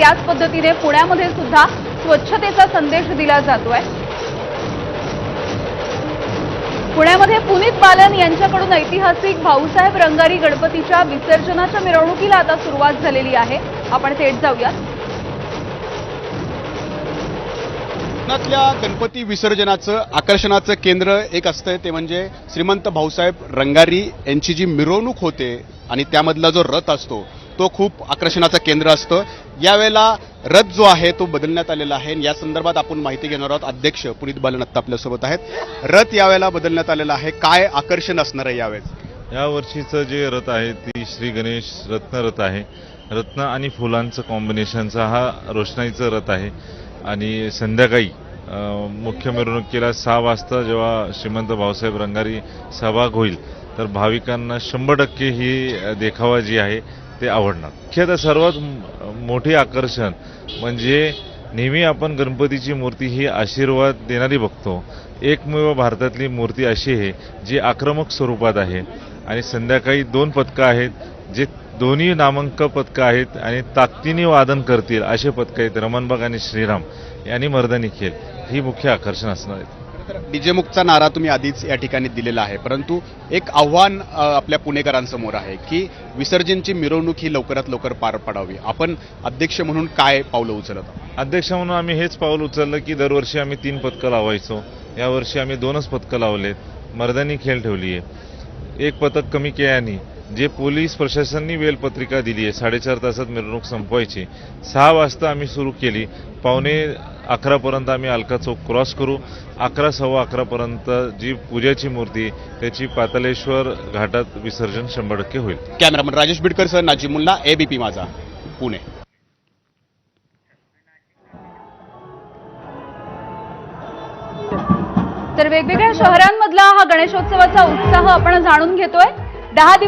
त्याच पद्धतीने पुण्यामध्ये सुद्धा स्वच्छतेचा संदेश दिला जातोय। पुण्यामध्ये पुनीत बालन यांच्याकडून ऐतिहासिक भाऊसाहेब रंगारी गणपतीच्या विसर्जनाच्या मिरवणुकीला आता सुरुवात झालेली आहे। आपण थेट जाऊयात। पुण्यातल्या गणपती विसर्जनाचं आकर्षणाचं केंद्र एक असतं ते म्हणजे श्रीमंत भाऊसाहेब रंगारी यांची जी मिरवणूक होते आणि त्यामधला जो रथ असतो तो खूप आकर्षणाचं केंद्र असतं। यावेळेला रथ जो आहे तो बदलण्यात आलेला आहे। या संदर्भात आपण माहिती घेणार आहोत। अध्यक्ष पुनीत बालन आत्ता आपल्यासोबत आहेत। रथ यावेळेला बदलण्यात आलेला आहे, काय आकर्षण असणार आहे यावेळेस? या वर्षीचं जे रथ आहे ती श्री गणेश रत्न रथ आहे। रत्न आणि फुलांचं कॉम्बिनेशनचा हा रोषणाईचा रथ आहे आणि संध्याकाळी मुख्य मिरवणुकीला 6 वाजता जेव्हा श्रीमंत भाऊसाहेब रंगारी सहभाग होईल तर भाविकांना 100% ही देखावा जी आहे ते आवडणार। मुख्यतः सर्वात मोठी आकर्षण म्हणजे नेहमी आपण गणपतीची मूर्ती ही आशीर्वाद देणारी बघतो। एकमेव भारतातली मूर्ती अशी आहे जी आक्रमक स्वरूपात आहे आणि संध्याकाळी 2 पथकं आहेत जे दोन्ही नामांक पथकं आहेत आणि ताकदीने वादन करतील असे पथकं आहेत, रमणबाग आणि श्रीराम यांनी मर्दानी खेळ ही मुख्य आकर्षण असणार आहे। डीजे मुक्तचा नारा तुम्ही आधीच या ठिकाणी दिलेला आहे, परंतु एक आव्हान आपल्या पुणेकरांसमोर आहे की विसर्जनची मिरवणूक ही लवकरात लवकर पार पडावी। आपण अध्यक्ष म्हणून काय पावलं उचलत आहात? अध्यक्ष म्हणून आम्ही हेच पाऊल उचललं की दरवर्षी आम्ही 3 पथकं लावायचो, यावर्षी आम्ही 2च पथकं लावलेत, मर्दानी खेळ ठेवली आहे। 1 पथक कमी केल्याने जे पोलीस प्रशासनाने वेलपत्रिका दिली आहे 4.5 तासात मिरवणूक संपवायची, 6 वाजता आम्ही सुरू केली, 11:15 पर्यंत आम्ही अलका चौक क्रॉस करू, 11:15 पर्यंत जी पूजाची मूर्ती त्याची पातालेश्वर घाटात विसर्जन 100% होईल। Cameraman Rajesh Bidkar sir, Najimulla, ABP Majha, Pune. तर वेगवेगळ्या शहरांमधला हा गणेशोत्सवाचा उत्साह आपण जाणून घेतोय। 10 दिवस